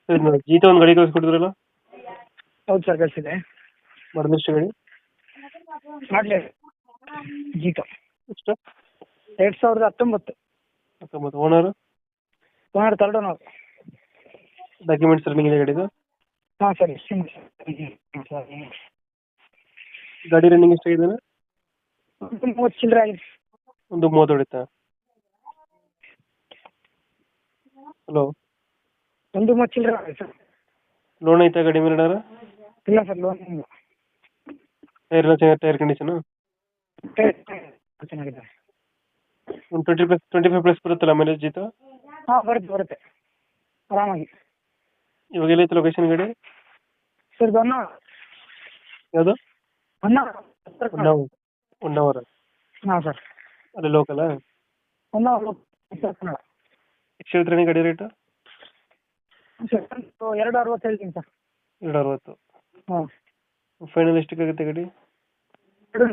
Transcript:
ಜೀತ ಒಂದು ಗಾಡಿ ಕಳಿಸ್ಕೊಟ್ಟಿದ್ರಲ್ಲ, ಹೌದು ಸರ್ ಕಳಿಸಿದೆ. ಮಾಡಲ್ ಎಷ್ಟು ಗಾಡಿ? ಮಾಡಲಿ ಜೀತೋ ಎಷ್ಟು? 2019. 19. Owner? Owner third owner. Documents running ಇದೆ ಗಾಡಿದು? ಹಾಂ ಸರ್ ಗಾಡಿ ರನ್ನಿಂಗ್ ಎಷ್ಟಾಗಿದೆ? 30 ಚಿಲ್ಲರೆ ಆಗಿದೆ. ಒಂದು 30 ಹೊಡಿತಾ? ಹಲೋ, 30 ಚಿಲ್ಲರೆ ಆಗಿದೆ ಸರ್. ಲೋನ್ ಐತಾ ಗಾಡಿ ಮೇಲೆ ಏನಾರ? ಇಲ್ಲ ಸರ್, ಲೋನ್ ಇಲ್ಲ. ಟೈರ್ ಎಲ್ಲ ಚೆನ್ನಾಗಿ, ಟೈರ್ ಕಂಡೀಷನ್ ಚೆನ್ನಾಗಿದೆ. ಒಂದು 25+ ಬರುತ್ತಲ್ಲ ಮೈಲೇಜ್ ಜೀತ? ಹಾಂ ಬರುತ್ತೆ ಆರಾಮಾಗಿ. ಇವಾಗ ಎಲ್ಲೈತೆ ಲೊಕೇಶನ್ ಗಾಡಿ? ಸರ್ ಯಾವುದು? ಹೊನ್ನಾವರ. ಹೊನ್ನಾವರ? ಹಾಂ ಸರ್. ಅಲ್ಲಿ ಲೋಕಲ್ಲ? ಹೊನ್ನಾವರ ಕನ್ನಡ. ಎಷ್ಟು ಹೇಳ್ತೀರಾ ಗಾಡಿ ರೇಟು? ಸರ್ 260 ಹೇಳ್ತೀನಿ ಸರ್. 260. ಹಾಂ. ಫೈನಲ್ ಎಷ್ಟಕ್ಕಾಗುತ್ತೆ ಗಾಡಿ? 2